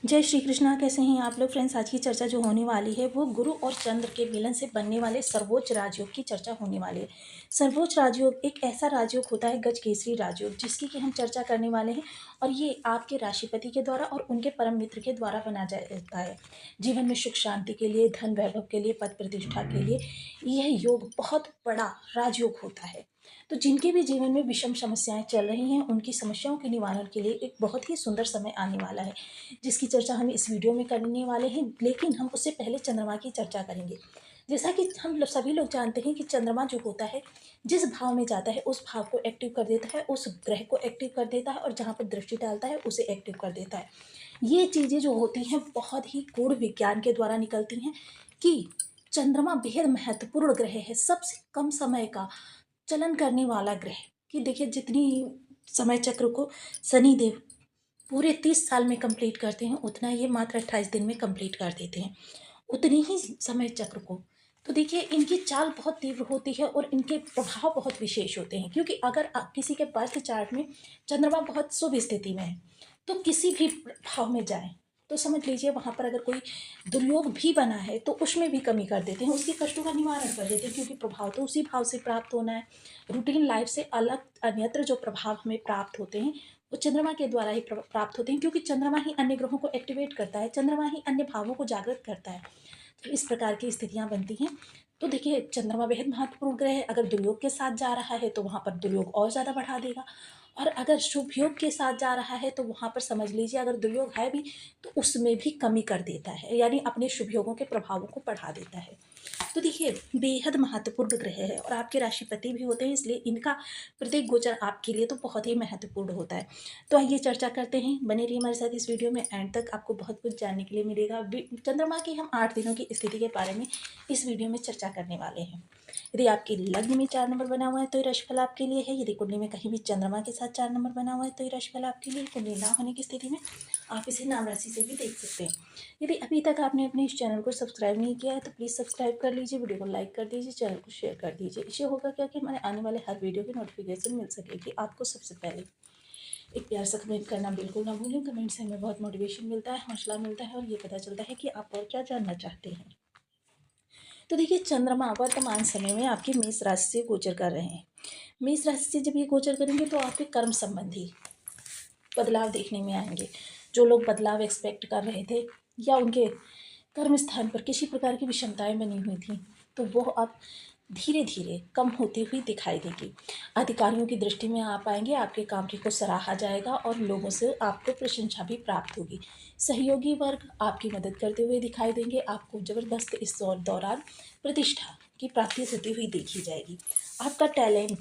जय श्री कृष्णा। कैसे हैं आप लोग फ्रेंड्स। आज की चर्चा जो होने वाली है वो गुरु और चंद्र के मिलन से बनने वाले सर्वोच्च राजयोग की चर्चा होने वाली है। सर्वोच्च राजयोग एक ऐसा राजयोग होता है गजकेसरी राजयोग, जिसकी कि हम चर्चा करने वाले हैं। और ये आपके राशिपति के द्वारा और उनके परम मित्र के द्वारा बना जाता है। जीवन में सुख शांति के लिए, धन वैभव के लिए, पद प्रतिष्ठा के लिए यह योग बहुत बड़ा राजयोग होता है। तो जिनके भी जीवन में विषम समस्याएं चल रही हैं, उनकी समस्याओं के निवारण के लिए एक बहुत ही सुंदर समय आने वाला है, जिसकी चर्चा हम इस वीडियो में करने वाले हैं। लेकिन हम उससे पहले चंद्रमा की चर्चा करेंगे। जैसा कि हम सभी लोग जानते हैं कि चंद्रमा जो होता है, जिस भाव में जाता है उस भाव को एक्टिव कर देता है, उस ग्रह को एक्टिव कर देता है, और जहाँ पर दृष्टि डालता है उसे एक्टिव कर देता है। ये चीज़ें जो होती हैं बहुत ही गूढ़ विज्ञान के द्वारा निकलती हैं कि चंद्रमा बेहद महत्वपूर्ण ग्रह है, सबसे कम समय का चलन करने वाला ग्रह। कि देखिए, जितनी समय चक्र को शनि देव पूरे 30 साल में कंप्लीट करते हैं, उतना ये मात्र 28 दिन में कंप्लीट कर देते हैं, उतनी ही समय चक्र को। तो देखिए, इनकी चाल बहुत तीव्र होती है और इनके प्रभाव बहुत विशेष होते हैं। क्योंकि अगर किसी के बर्थ चार्ट में चंद्रमा बहुत शुभ स्थिति में है, तो किसी भी भाव में जाए तो समझ लीजिए वहाँ पर अगर कोई दुर्योग भी बना है तो उसमें भी कमी कर देते हैं, उसके कष्टों का निवारण कर देते हैं। क्योंकि प्रभाव तो उसी भाव से प्राप्त होना है। रूटीन लाइफ से अलग अन्यत्र जो प्रभाव हमें प्राप्त होते हैं वो चंद्रमा के द्वारा ही प्राप्त होते हैं। क्योंकि चंद्रमा ही अन्य ग्रहों को एक्टिवेट करता है, चंद्रमा ही अन्य भावों को जागृत करता है। तो इस प्रकार की स्थितियां बनती हैं। तो देखिए, चंद्रमा बेहद महत्वपूर्ण ग्रह है। अगर दुर्योग के साथ जा रहा है तो वहाँ पर दुर्योग और ज़्यादा बढ़ा देगा, और अगर शुभ योग के साथ जा रहा है तो वहाँ पर समझ लीजिए अगर दुर्योग है भी तो उसमें भी कमी कर देता है, यानी अपने शुभ योगों के प्रभावों को बढ़ा देता है। तो देखिए, बेहद महत्वपूर्ण ग्रह है और आपके राशिपति भी होते हैं, इसलिए इनका प्रत्येक गोचर आपके लिए तो बहुत ही महत्वपूर्ण होता है। तो आइए चर्चा करते हैं, बने रहिए हमारे साथ इस वीडियो में, एंड तक आपको बहुत कुछ जानने के लिए मिलेगा। चंद्रमा की हम 8 दिनों की स्थिति के बारे में इस वीडियो में चर्चा करने वाले हैं। यदि आपके लग्न में 4 नंबर बना हुआ है तो ये राशिफल आपके लिए है। यदि कुंडली में कहीं भी चंद्रमा के साथ 4 नंबर बना हुआ है तो ये राशिफल आपके लिए। कुंडली ना होने की स्थिति में आप इसे नाम राशि से भी देख सकते हैं। यदि अभी तक आपने अपने इस चैनल को सब्सक्राइब नहीं किया है तो प्लीज़ सब्सक्राइब कर लीजिए, वीडियो को लाइक कर दीजिए, चैनल को शेयर कर दीजिए। इससे होगा क्या कि हमारे आने वाले हर वीडियो की नोटिफिकेशन मिल सकेगी आपको सबसे पहले। एक प्यार सा कमेंट करना बिल्कुल ना भूलें। कमेंट से हमें बहुत मोटिवेशन मिलता है, हौसला मिलता है, और ये पता चलता है कि आप और क्या जानना चाहते हैं। तो देखिए, चंद्रमा वर्तमान समय में आपकी मेष राशि से गोचर कर रहे हैं। मेष राशि से जब ये गोचर करेंगे तो आपके कर्म संबंधी बदलाव देखने में आएंगे। जो लोग बदलाव एक्सपेक्ट कर रहे थे या उनके कर्म स्थान पर किसी प्रकार की विषमताएं बनी हुई थी, तो वो अब धीरे धीरे कम होती हुई दिखाई देगी। अधिकारियों की दृष्टि में आप आएंगे, आपके काम को सराहा जाएगा और लोगों से आपको प्रशंसा भी प्राप्त होगी। सहयोगी वर्ग आपकी मदद करते हुए दिखाई देंगे। आपको जबरदस्त इस दौरान प्रतिष्ठा की प्राप्ति होती हुई देखी जाएगी। आपका टैलेंट,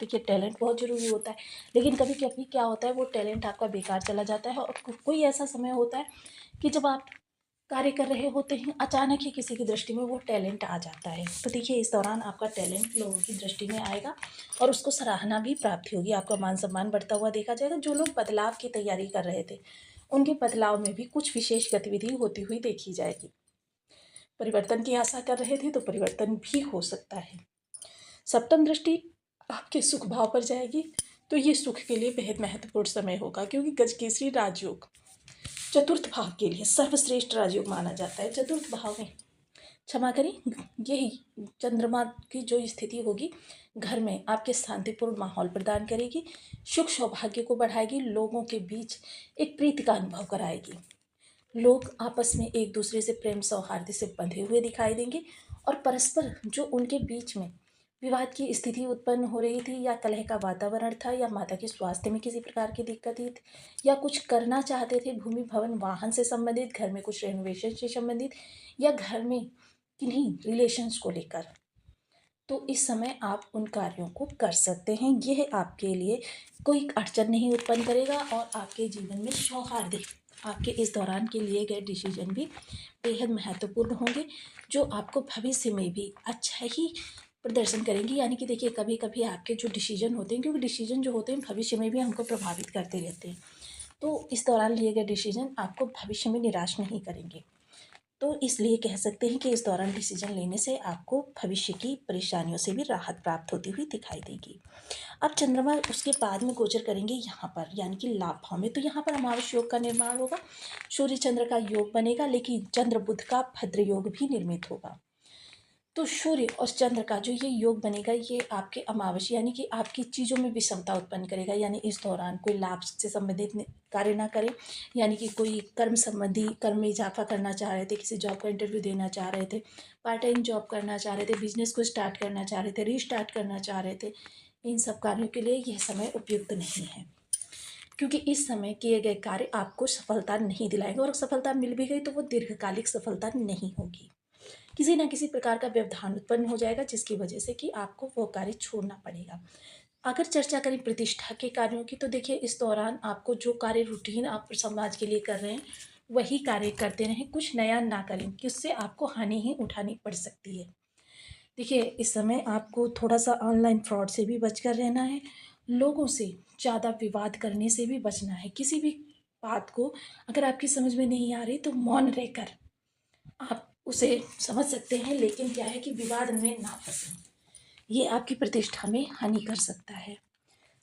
देखिए टैलेंट बहुत ज़रूरी होता है, लेकिन कभी कभी क्या होता है वो टैलेंट आपका बेकार चला जाता है। और कोई ऐसा समय होता है कि जब आप कार्य कर रहे होते हैं, अचानक ही किसी की दृष्टि में वो टैलेंट आ जाता है। तो देखिए, इस दौरान आपका टैलेंट लोगों की दृष्टि में आएगा और उसको सराहना भी प्राप्त होगी। आपका मान सम्मान बढ़ता हुआ देखा जाएगा। जो लोग बदलाव की तैयारी कर रहे थे उनके बदलाव में भी कुछ विशेष गतिविधि होती हुई देखी जाएगी। परिवर्तन की आशा कर रहे थे तो परिवर्तन भी हो सकता है। सप्तम दृष्टि आपके सुख भाव पर जाएगी, तो ये सुख के लिए बेहद महत्वपूर्ण समय होगा। क्योंकि गजकेसरी राजयोग चतुर्थ भाव के लिए सर्वश्रेष्ठ राजयोग माना जाता है। चतुर्थ भाव में, क्षमा करें, यही चंद्रमा की जो स्थिति होगी घर में आपके शांतिपूर्ण माहौल प्रदान करेगी, सुख सौभाग्य को बढ़ाएगी, लोगों के बीच एक प्रीति का अनुभव कराएगी। लोग आपस में एक दूसरे से प्रेम सौहार्द से बंधे हुए दिखाई देंगे, और परस्पर जो उनके बीच में विवाद की स्थिति उत्पन्न हो रही थी, या कलह का वातावरण था, या माता के स्वास्थ्य में किसी प्रकार की दिक्कत थी, या कुछ करना चाहते थे भूमि भवन वाहन से संबंधित, घर में कुछ रेनोवेशन से संबंधित, या घर में किन्हीं रिलेशंस को लेकर, तो इस समय आप उन कार्यों को कर सकते हैं। यह आपके लिए कोई अड़चन नहीं उत्पन्न करेगा, और आपके जीवन में सौहार्द, आपके इस दौरान के लिए गए डिसीजन भी बेहद महत्वपूर्ण होंगे, जो आपको भविष्य में भी अच्छा ही प्रदर्शन करेंगी। यानी कि देखिए, कभी कभी आपके जो डिसीजन होते हैं, क्योंकि डिसीजन जो होते हैं भविष्य में भी हमको प्रभावित करते रहते हैं, तो इस दौरान लिए गए डिसीजन आपको भविष्य में निराश नहीं करेंगे। तो इसलिए कह सकते हैं कि इस दौरान डिसीजन लेने से आपको भविष्य की परेशानियों से भी राहत प्राप्त होती हुई दिखाई देगी। अब चंद्रमा उसके बाद में गोचर करेंगे यहाँ पर, यानी कि लाभ भाव में, तो यहाँ पर अमावस योग का निर्माण होगा, सूर्य चंद्र का योग बनेगा, लेकिन चंद्र बुध का भद्र योग भी निर्मित होगा। तो सूर्य और चंद्र का जो ये योग बनेगा, ये आपके अमावस यानी कि आपकी चीज़ों में विषमता उत्पन्न करेगा, यानी इस दौरान कोई लाभ से संबंधित कार्य ना करें, यानी कि कोई कर्म संबंधी कर्म में इजाफा करना चाह रहे थे, किसी जॉब का इंटरव्यू देना चाह रहे थे, पार्ट टाइम जॉब करना चाह रहे थे, बिजनेस को स्टार्ट करना चाह रहे थे, रीस्टार्ट करना चाह रहे थे, इन सब कार्यों के लिए यह समय उपयुक्त नहीं है, क्योंकि इस समय किए गए कार्य आपको सफलता नहीं दिलाएंगे, और सफलता मिल भी गई तो वो दीर्घकालिक सफलता नहीं होगी। किसी न किसी प्रकार का व्यवधान उत्पन्न हो जाएगा, जिसकी वजह से कि आपको वो कार्य छोड़ना पड़ेगा। अगर चर्चा करें प्रतिष्ठा के कार्यों की, तो देखिए इस दौरान आपको जो कार्य रूटीन आप समाज के लिए कर रहे हैं वही कार्य करते रहें, कुछ नया ना करें, कि उससे आपको हानि ही उठानी पड़ सकती है। देखिए इस समय आपको थोड़ा सा ऑनलाइन फ्रॉड से भी बचकर रहना है, लोगों से ज़्यादा विवाद करने से भी बचना है। किसी भी बात को अगर आपकी समझ में नहीं आ रही तो मौन रहकर आप उसे समझ सकते हैं, लेकिन क्या है कि विवाद में ना फंसें, ये आपकी प्रतिष्ठा में हानि कर सकता है।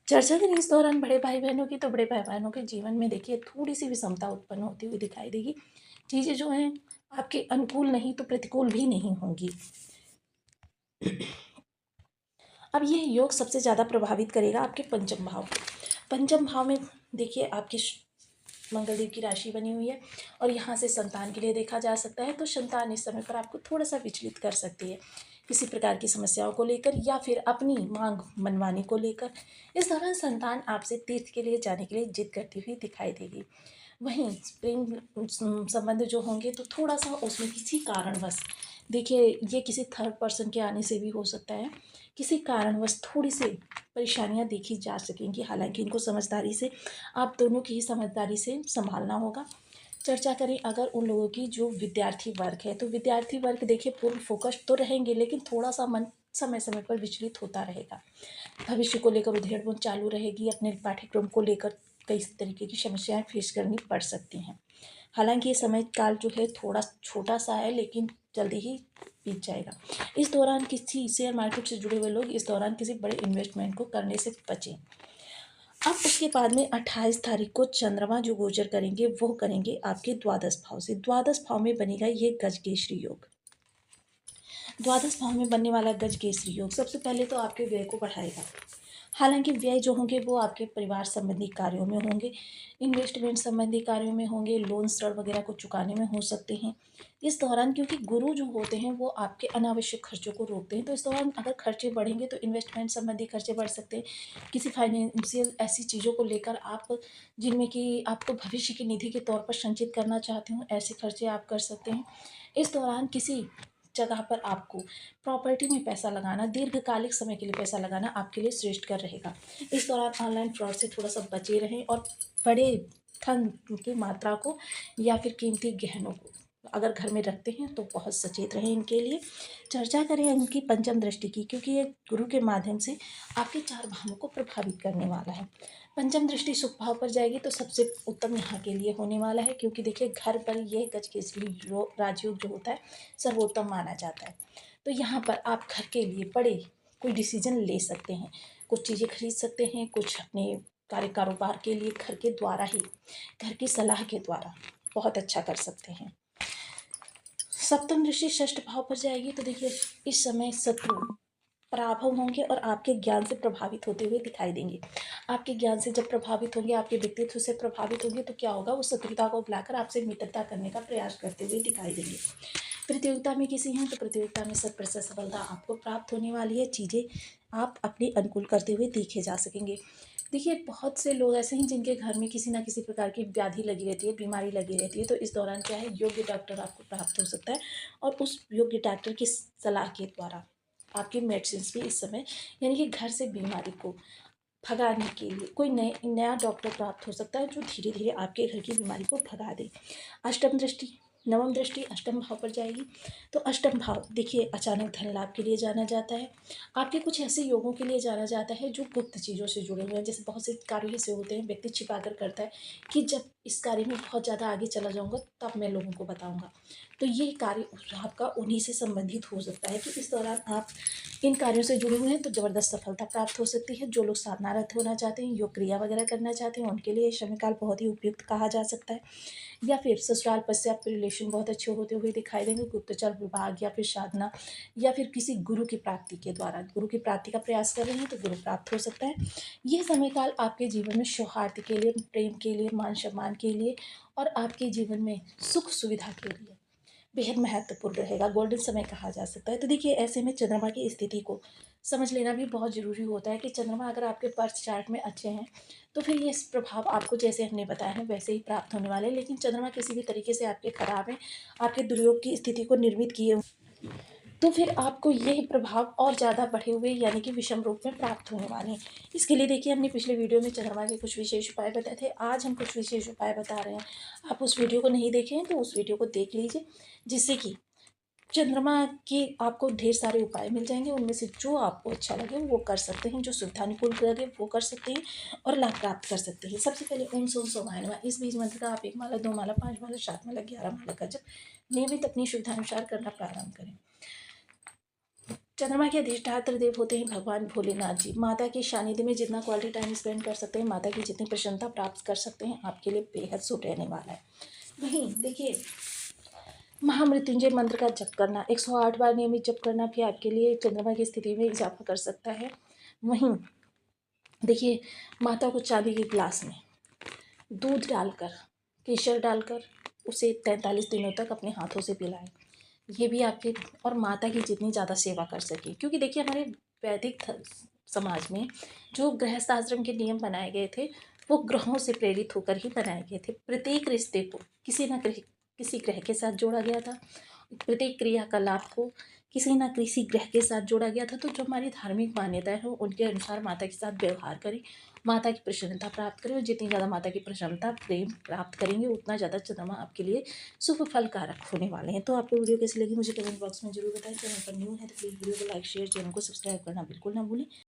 चर्चा करें इस दौरान बड़े भाई बहनों की, तो बड़े भाई बहनों के जीवन में देखिए थोड़ी सी विषमता उत्पन्न होती हुई दिखाई देगी। चीज़ें जो हैं आपके अनुकूल नहीं तो प्रतिकूल भी नहीं होंगी। अब ये योग सबसे ज़्यादा प्रभावित करेगा आपके पंचम भाव को। पंचम भाव में देखिए आपके मंगल देव की राशि बनी हुई है, और यहाँ से संतान के लिए देखा जा सकता है, तो संतान इस समय पर आपको थोड़ा सा विचलित कर सकती है, किसी प्रकार की समस्याओं को लेकर या फिर अपनी मांग मनवाने को लेकर। इस दौरान संतान आपसे तीर्थ के लिए जाने के लिए जिद करती हुई दिखाई देगी। वहीं प्रेम संबंध जो होंगे तो थोड़ा सा उसमें किसी कारणवश, देखिए ये किसी थर्ड पर्सन के आने से भी हो सकता है, किसी कारणवश थोड़ी सी परेशानियां देखी जा सकेंगी, हालांकि इनको समझदारी से, आप दोनों की ही समझदारी से संभालना होगा। चर्चा करें अगर उन लोगों की जो विद्यार्थी वर्ग है, तो विद्यार्थी वर्ग देखिए पूर्ण फोकस तो रहेंगे, लेकिन थोड़ा सा मन समय समय पर विचलित होता रहेगा। भविष्य को लेकर उधेड़-बुन चालू रहेगी, अपने पाठ्यक्रम को लेकर कई तरीके की समस्याएं फेस करनी पड़ सकती हैं। हालांकि ये समय काल जो है थोड़ा छोटा सा है, लेकिन जल्दी ही बीत जाएगा। इस दौरान किसी शेयर मार्केट से जुड़े हुए लोग इस दौरान किसी बड़े इन्वेस्टमेंट को करने से बचें। अब उसके बाद में 28 तारीख को चंद्रमा जो गोचर करेंगे वो करेंगे आपके द्वादश भाव से। द्वादश भाव में बनेगा ये गजकेसरी योग। द्वादश भाव में बनने वाला गजकेसरी योग सबसे पहले तो आपके व्यय को बढ़ाएगा। हालांकि व्यय जो होंगे वो आपके परिवार संबंधी कार्यों में होंगे, इन्वेस्टमेंट संबंधी कार्यों में होंगे, लोन ऋण वगैरह को चुकाने में हो सकते हैं इस दौरान, क्योंकि गुरु जो होते हैं वो आपके अनावश्यक खर्चों को रोकते हैं। तो इस दौरान अगर खर्चे बढ़ेंगे तो इन्वेस्टमेंट संबंधी खर्चे बढ़ सकते हैं, किसी फाइनेंशियल ऐसी चीज़ों को लेकर आप जिनमें कि आपको भविष्य की निधि के तौर पर संचित करना चाहते हो, ऐसे खर्चे आप कर सकते हैं। इस दौरान किसी जगह पर आपको प्रॉपर्टी में पैसा लगाना, दीर्घकालिक समय के लिए पैसा लगाना आपके लिए श्रेष्ठ कर रहेगा। इस दौरान ऑनलाइन फ्रॉड से थोड़ा सा बचे रहें, और बड़े धन की मात्रा को या फिर कीमती गहनों को अगर घर में रखते हैं तो बहुत सचेत रहें इनके लिए। चर्चा करें इनकी पंचम दृष्टि की, क्योंकि ये गुरु के माध्यम से आपके 4 भावों को प्रभावित करने वाला है। पंचम दृष्टि सुख भाव पर जाएगी तो सबसे उत्तम यहाँ के लिए होने वाला है, क्योंकि देखिए घर पर यह गजकेसरी राजयोग जो होता है सर्वोत्तम माना जाता है। तो यहाँ पर आप घर के लिए बड़े कोई डिसीजन ले सकते हैं, कुछ चीज़ें खरीद सकते हैं, कुछ अपने कारोबार के लिए घर के द्वारा ही, घर की सलाह के द्वारा बहुत अच्छा कर सकते हैं। सप्तम दृष्टि षष्ठ भाव पर जाएगी तो देखिए इस समय शत्रु पराभव होंगे और आपके ज्ञान से प्रभावित होते हुए दिखाई देंगे। आपके ज्ञान से जब प्रभावित होंगे, आपके व्यक्तित्व से प्रभावित होंगे, तो क्या होगा, वो शत्रुता को बुलाकर आपसे मित्रता करने का प्रयास करते हुए दिखाई देंगे। प्रतियोगिता में किसी हैं तो प्रतियोगिता में 100% सफलता आपको प्राप्त होने वाली है, चीज़ें आप अपने अनुकूल करते हुए देखे जा सकेंगे। देखिए बहुत से लोग ऐसे हैं जिनके घर में किसी ना किसी प्रकार की व्याधि लगी रहती है, बीमारी लगी रहती है, तो इस दौरान क्या है, योग्य डॉक्टर आपको प्राप्त हो सकता है, और उस योग्य डॉक्टर की सलाह के द्वारा आपकी मेडिसिन भी इस समय, यानी कि घर से बीमारी को भगाने के लिए कोई नया डॉक्टर प्राप्त हो सकता है, जो धीरे धीरे आपके घर की बीमारी को भगा दे। अष्टम दृष्टि नवम दृष्टि अष्टम भाव पर जाएगी। तो अष्टम भाव देखिए अचानक धन लाभ के लिए जाना जाता है। आपके कुछ ऐसे योगों के लिए जाना जाता है जो गुप्त चीज़ों से जुड़े हुए हैं। जैसे बहुत से कार्य ऐसे होते हैं व्यक्ति छिपा कर करता है कि जब इस कार्य में बहुत ज़्यादा आगे चला जाऊँगा तब मैं लोगों को बताऊँगा। तो ये कार्य आपका उन्हीं से संबंधित हो सकता है कि इस दौरान आप इन कार्यों से जुड़े हुए हैं तो ज़बरदस्त सफलता प्राप्त हो सकती है। जो लोग साधनारत होना चाहते हैं, योग क्रिया वगैरह करना चाहते हैं, उनके लिए समय काल बहुत ही उपयुक्त कहा जा सकता है। या फिर ससुराल पक्ष से आपके रिलेशन बहुत अच्छे होते हुए दिखाई देंगे। गुप्तचर विभाग या फिर साधना या फिर किसी गुरु की प्राप्ति के द्वारा गुरु की प्राप्ति का प्रयास कर रहे हैं तो गुरु प्राप्त हो सकता है। यह समय काल आपके जीवन में सौहार्द के लिए, प्रेम के लिए, मान सम्मान के लिए और आपके जीवन में सुख सुविधा के लिए बेहद महत्वपूर्ण रहेगा। गोल्डन समय कहा जा सकता है। तो देखिए ऐसे में चंद्रमा की स्थिति को समझ लेना भी बहुत ज़रूरी होता है कि चंद्रमा अगर आपके बर्थ चार्ट में अच्छे हैं तो फिर ये प्रभाव आपको जैसे हमने बताया है वैसे ही प्राप्त होने वाले हैं। लेकिन चंद्रमा किसी भी तरीके से आपके खराब है, आपके दुर्योग की स्थिति को निर्मित किए तो फिर आपको यह प्रभाव और ज़्यादा बढ़े हुए यानी कि विषम रूप में प्राप्त होने वाले हैं। इसके लिए देखिए हमने पिछले वीडियो में चंद्रमा के कुछ विशेष उपाय बताए थे। आज हम कुछ विशेष उपाय बता रहे हैं। आप उस वीडियो को नहीं देखे हैं तो उस वीडियो को देख लीजिए, जिससे कि चंद्रमा के आपको ढेर सारे उपाय मिल जाएंगे। उनमें से जो आपको अच्छा लगे वो कर सकते हैं, जो सुविधानुकूल लगे वो कर सकते हैं और लाभ प्राप्त कर सकते हैं। सबसे पहले ओम सोम सोमाय नमः इस बीज मंत्र का आप 1 माला, 2 माला, 5 माला, 7 माला, 11 माला का जप नियमित अपनी सुविधानुसार करना प्रारंभ करें। चंद्रमा के अधिष्ठात्र देव होते हैं भगवान भोलेनाथ जी। माता के सानिध्य में जितना क्वालिटी टाइम स्पेंड कर सकते हैं, माता की जितनी प्रसन्नता प्राप्त कर सकते हैं, आपके लिए बेहद सूट रहने वाला है। वहीं देखिए महामृत्युंजय मंत्र का जप करना 108 बार नियमित जप करना भी आपके लिए चंद्रमा की स्थिति में इजाफा कर सकता है। वहीं देखिए माता को चांदी के गिलास में दूध डालकर, केसर डालकर उसे 43 दिनों तक अपने हाथों से पिलाएं। ये भी आपके और माता की जितनी ज़्यादा सेवा कर सके, क्योंकि देखिए हमारे वैदिक समाज में जो गृहस्थ आश्रम के नियम बनाए गए थे वो ग्रहों से प्रेरित होकर ही बनाए गए थे। प्रत्येक रिश्ते को किसी ग्रह के साथ जोड़ा गया था। प्रत्येक क्रियाकलाप को किसी न किसी ग्रह के साथ जोड़ा गया था। तो जो हमारी धार्मिक मान्यताएं हो उनके अनुसार माता के साथ व्यवहार करें, माता की प्रसन्नता प्राप्त करें और जितनी ज़्यादा माता की प्रसन्नता प्रेम प्राप्त करेंगे उतना ज़्यादा चंद्रमा आपके लिए शुभ फल कारक होने वाले हैं। तो आपको वीडियो कैसी लगी मुझे कमेंट बॉक्स में जरूर बताएं। चैनल पर न्यू है तो प्लीज़ वीडियो को लाइक शेयर, चैनल को सब्सक्राइब करना बिल्कुल ना भूलें।